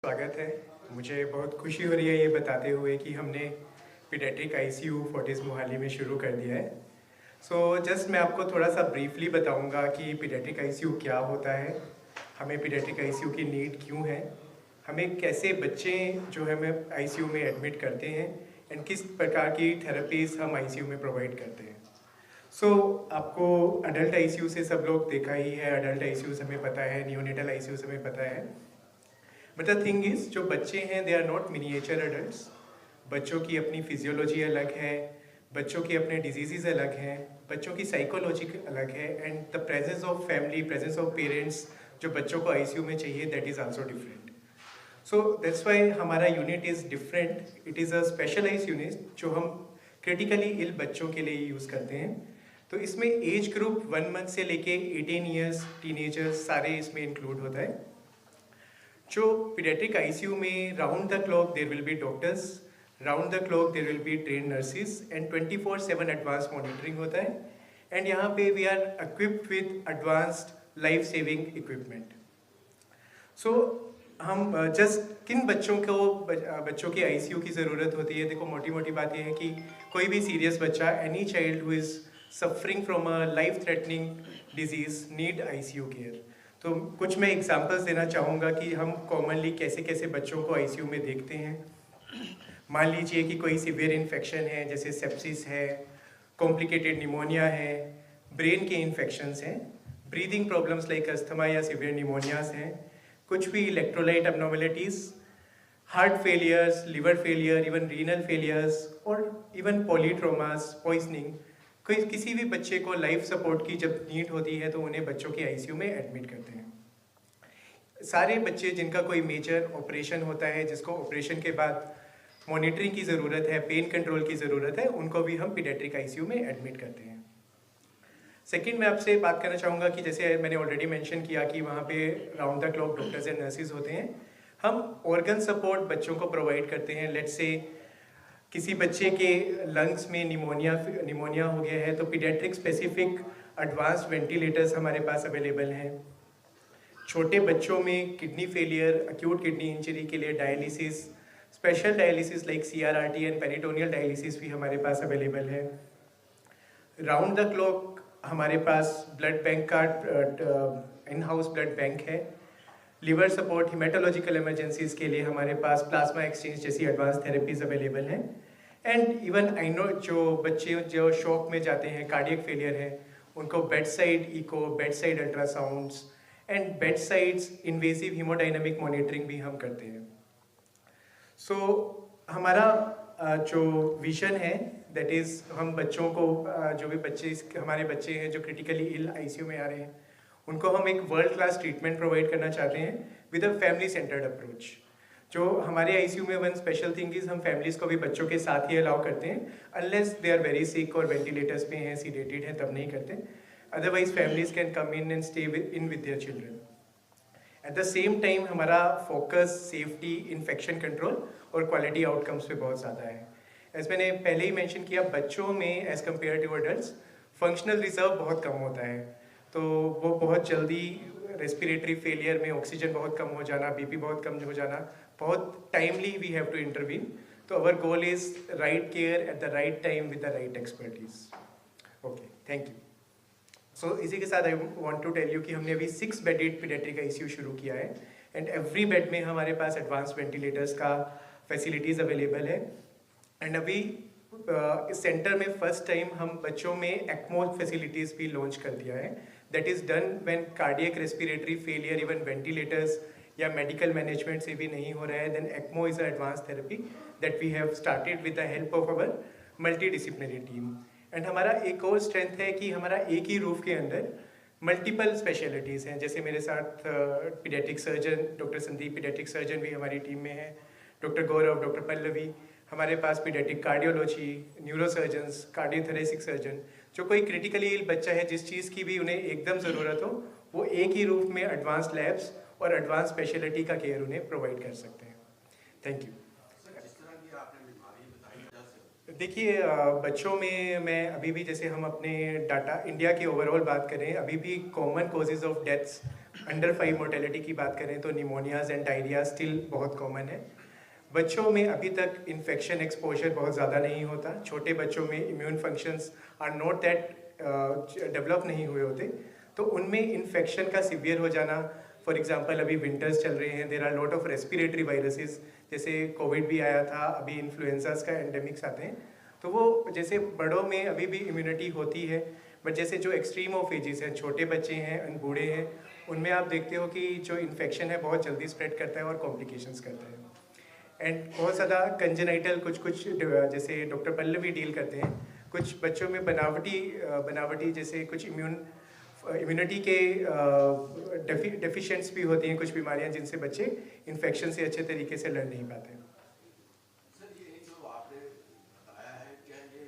स्वागत है। मुझे बहुत खुशी हो रही है ये बताते हुए कि हमने पीडियाट्रिक आईसीयू फोर्टिस मोहाली में शुरू कर दिया है। जस्ट मैं आपको थोड़ा सा ब्रीफली बताऊंगा कि पीडियाट्रिक आईसीयू क्या होता है, हमें पीडियाट्रिक आईसीयू की नीड क्यों है, हमें कैसे बच्चे जो है हमें आईसीयू में एडमिट करते हैं एंड किस प्रकार की थेरेपीज हम आईसीयू में प्रोवाइड करते हैं। आपको अडल्ट आईसीयू से सब लोग देखा ही है, अडल्ट आईसीयू से हमें पता है, नियोनेटल आईसीयू से हमें पता है। बट द थिंग इज, जो बच्चे हैं they are not miniature adults. बच्चों की अपनी फिजियोलॉजी अलग है, बच्चों के अपने डिजीजेज अलग हैं, बच्चों की साइकोलॉजी अलग है and the presence of family, presence of parents जो बच्चों को आईसीयू में चाहिए, that is also different. So that's why हमारा unit is different. It is a specialise unit जो हम क्रिटिकली इल बच्चों के लिए यूज़ करते हैं। तो इसमें एज ग्रुप 1 मंथ से लेके 18 ईयर्स टीनेजर्स सारे इसमें इंक्लूड होता है। जो पीडियाट्रिक आईसीयू में round the clock there will be doctors, round the clock there will be train nurses and 24/7 advance monitoring होता है। एंड यहाँ पे we are equipped with advanced life saving equipment. So हम just किन बच्चों को बच्चों की आईसीयू की ज़रूरत होती है। देखो, मोटी मोटी बात यह है कि कोई भी सीरियस बच्चा, any child who is suffering from a life threatening disease need ICU care. तो कुछ मैं एग्जांपल्स देना चाहूँगा कि हम कॉमनली कैसे कैसे बच्चों को आईसीयू में देखते हैं। मान लीजिए कि कोई सीवियर इन्फेक्शन है, जैसे सेप्सिस है, कॉम्प्लिकेटेड निमोनिया है, ब्रेन के इन्फेक्शंस हैं, ब्रीदिंग प्रॉब्लम्स लाइक अस्थमा या सीवियर निमोनियाज हैं, कुछ भी electrolyte abnormalities, heart failures, liver failure, even renal failures और इवन पॉलीट्रोमास, पॉइजनिंग। कोई किसी भी बच्चे को लाइफ सपोर्ट की जब नीड होती है तो उन्हें बच्चों के आईसीयू में एडमिट करते हैं। सारे बच्चे जिनका कोई मेजर ऑपरेशन होता है, जिसको ऑपरेशन के बाद मॉनिटरिंग की ज़रूरत है, पेन कंट्रोल की ज़रूरत है, उनको भी हम पीडियाट्रिक आईसीयू में एडमिट करते हैं। सेकंड, मैं आपसे बात करना चाहूँगा कि जैसे मैंने ऑलरेडी मेंशन किया कि वहाँ पे round the clock doctors and nurses होते हैं। हम ऑर्गन सपोर्ट बच्चों को प्रोवाइड करते हैं। लेट्स से किसी बच्चे के लंग्स में निमोनिया हो गया है तो पीडियाट्रिक स्पेसिफिक एडवांस वेंटिलेटर्स हमारे पास अवेलेबल हैं। छोटे बच्चों में kidney failure, acute kidney injury के लिए dialysis, special dialysis like CRRT and peritoneal dialysis भी हमारे पास अवेलेबल है। राउंड द क्लॉक हमारे पास ब्लड बैंक का इन हाउस ब्लड बैंक है। लिवर सपोर्ट, हिमेटोलॉजिकल इमरजेंसीज के लिए हमारे पास प्लाज्मा एक्सचेंज जैसी एडवांस थेरेपीज अवेलेबल हैं। एंड इवन आई नो जो बच्चे जो शॉक में जाते हैं, कार्डियक फेलियर है, उनको bed side echo, bed side ultrasounds and bed sides invasive haemodynamic monitoring भी हम करते हैं। हमारा जो विजन है दैट इज़, हम बच्चों को जो भी बच्चे हमारे बच्चे हैं जो क्रिटिकली इल आईसीयू में आ रहे हैं, उनको हम एक वर्ल्ड क्लास ट्रीटमेंट प्रोवाइड करना चाहते हैं with a family centred approach. जो हमारे आईसीयू में वन स्पेशल थिंग इज, हम फैमिलीज को भी बच्चों के साथ ही अलाउ करते हैं, unless they are very sick और वेंटिलेटर्स पे हैं, सीडेटेड हैं, तब नहीं करते। Otherwise families can come in and stay in with their children. At the same time हमारा फोकस सेफ्टी, इन्फेक्शन कंट्रोल और क्वालिटी आउटकम्स पे बहुत ज़्यादा है। एज मैंने पहले ही मेंशन किया, बच्चों में as compare to adults functional reserve बहुत कम होता है। तो वो बहुत जल्दी रेस्पिरेटरी फेलियर में ऑक्सीजन बहुत कम हो जाना, बीपी बहुत कम हो जाना, बहुत timely we have to intervene. तो our goal is right care at the right time with the right expertise. Okay, thank you. इसी के साथ I want to tell you कि हमने अभी 6 बेडेड पीडियाट्रिक आईसीयू शुरू किया है एंड एवरी बेड में हमारे पास एडवांस वेंटिलेटर्स का फैसिलिटीज़ अवेलेबल है। एंड अभी इस सेंटर में फर्स्ट टाइम हम बच्चों में एक्मो फैसिलिटीज़ भी लॉन्च कर दिया है। That is done when cardiac respiratory failure, even ventilators या मेडिकल मैनेजमेंट से भी नहीं हो रहा है, then ECMO is a advance therapy that we have started with the help of our multi disciplinary team. And हमारा एक और स्ट्रेंथ है कि हमारा एक ही रूफ के अंदर मल्टीपल स्पेशलिटीज़ हैं। जैसे मेरे साथ paediatric surgeon doctor Sandeep, paediatric surgeon भी हमारी टीम में है, डॉक्टर गौरव, डॉक्टर पल्लवी, हमारे पास paediatric cardiology, neurosurgeons, cardiothoracic surgeon. जो कोई क्रिटिकली इल बच्चा है, जिस चीज़ की भी उन्हें एकदम ज़रूरत हो, वो एक ही रूफ में एडवांस लैब्स और एडवांस स्पेशलिटी का केयर उन्हें प्रोवाइड कर सकते हैं। Thank you. देखिए, बच्चों में मैं अभी भी, जैसे हम अपने डाटा इंडिया की ओवरऑल बात करें, अभी भी common causes of deaths under 5 mortality की बात करें तो निमोनियाज एंड डायरिया स्टिल बहुत कॉमन है। बच्चों में अभी तक इन्फेक्शन एक्सपोजर बहुत ज़्यादा नहीं होता। छोटे बच्चों में immune functions are not that develop नहीं हुए होते, तो उनमें इन्फेक्शन का सिवियर हो जाना, फॉर एग्जांपल अभी विंटर्स चल रहे हैं, there are lot of respiratory viruses, जैसे कोविड भी आया था, अभी इन्फ्लुएंजास का एंडेमिक्स आते हैं, तो वो जैसे बड़ों में अभी भी इम्यूनिटी होती है, बट जैसे जो एक्सट्रीम ऑफ एजेस हैं, छोटे बच्चे हैं और बूढ़े हैं, उनमें आप देखते हो कि जो इन्फेक्शन है बहुत जल्दी स्प्रेड करता है और कॉम्प्लिकेशंस करता है। एंड बहुत ज़्यादा कंजेनाइटल कुछ जैसे डॉक्टर पल्लवी डील करते हैं, कुछ बच्चों में बनावटी जैसे कुछ इम्यूनिटी के डेफिशिएंट्स भी होती हैं, कुछ बीमारियां जिनसे बच्चे इन्फेक्शन से अच्छे तरीके से लड़ नहीं पाते। सर, ये जो आपने बताया है, क्या ये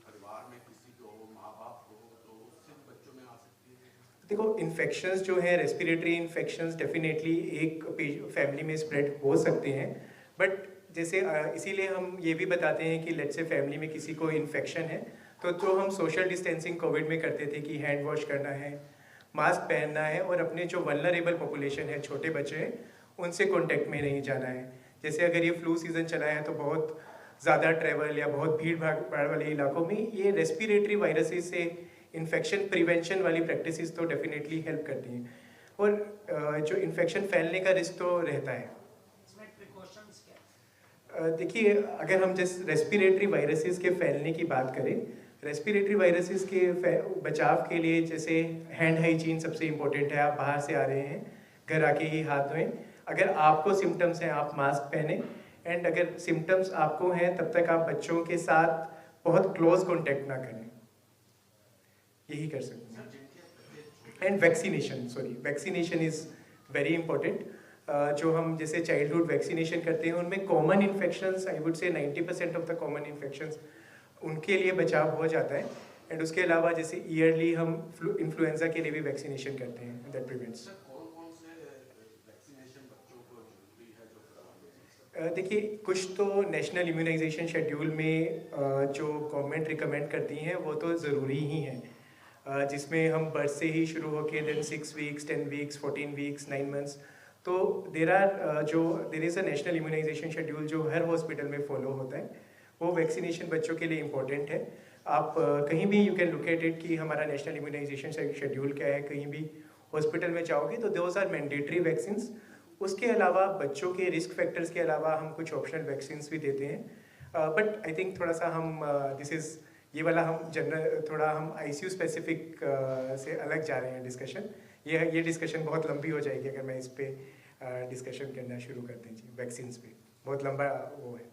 परिवार में किसी को, माँ बाप को, तो उससे बच्चों में आ सकती है? देखो, इन्फेक्शंस जो है, रेस्पिरेटरी इन्फेक्शंस डेफिनेटली एक फैमिली में स्प्रेड हो सकते हैं, बट जैसे इसीलिए हम ये भी बताते हैं कि लेट्स से फैमिली में किसी को इन्फेक्शन है, तो जो हम सोशल डिस्टेंसिंग कोविड में करते थे कि हैंड वॉश करना है, मास्क पहनना है, और अपने जो वल्नरेबल पॉपुलेशन है, छोटे बच्चे हैं, उनसे कॉन्टेक्ट में नहीं जाना है। जैसे अगर ये फ्लू सीज़न चला है तो बहुत ज़्यादा ट्रैवल या बहुत भीड़ भाड़ वाले इलाकों में ये रेस्पिरेटरी वायरसेस से इन्फेक्शन प्रिवेंशन वाली प्रैक्टिसेस तो डेफिनेटली हेल्प करती हैं, और जो इन्फेक्शन फैलने का रिस्क तो रहता है। देखिए, अगर हम जिस रेस्पिरेटरी वायरसेस के फैलने की बात करें, रेस्पिरेटरी वायरसेस के बचाव के लिए जैसे हैंड हाइजीन सबसे इम्पोर्टेंट है। आप बाहर से आ रहे हैं, घर आके ही हाथ धोएं। अगर आपको सिम्टम्स हैं, आप मास्क पहने, एंड अगर सिम्टम्स आपको हैं तब तक आप बच्चों के साथ बहुत क्लोज कॉन्टेक्ट ना करें, यही कर सकते हैं। And vaccination is very important. जो हम जैसे चाइल्डहुड वैक्सीनेशन करते हैं, उनमें common infections, I would say 90% of the common infections उनके लिए बचाव हो जाता है। एंड उसके अलावा जैसे ईयरली हम इन्फ्लुएंजा के लिए भी वैक्सीनेशन करते हैं, दैट प्रिवेंट्स। कौन-कौन से वैक्सीनेशन बच्चों को जरूरी है जो कराने? देखिए, कुछ तो नेशनल इम्यूनाइजेशन शेड्यूल में जो गवर्नमेंट रिकमेंड करती हैं वो तो ज़रूरी ही हैं, जिसमें हम बर्थ से ही शुरू होके then 6 weeks, 10 weeks, 14 weeks, 9 months, तो there is a national immunisation schedule जो हर हॉस्पिटल में फॉलो होता है। वो वैक्सीनेशन बच्चों के लिए इम्पोर्टेंट है। आप कहीं भी you can look at it कि हमारा नेशनल इम्यूनाइजेशन शेड्यूल क्या है, कहीं भी हॉस्पिटल में जाओगे तो दोज आर मैंडेटरी वैक्सीन्स। उसके अलावा बच्चों के रिस्क फैक्टर्स के अलावा हम कुछ ऑप्शनल वैक्सीन्स भी देते हैं, बट आई थिंक थोड़ा सा हम ये वाला हम जनरल, थोड़ा हम आईसीयू स्पेसिफिक से अलग जा रहे हैं डिस्कशन। ये डिस्कशन बहुत लंबी हो जाएगी अगर मैं इस पे डिस्कशन करना शुरू कर दें। जी, वैक्सीन्स पे बहुत लंबा वो है।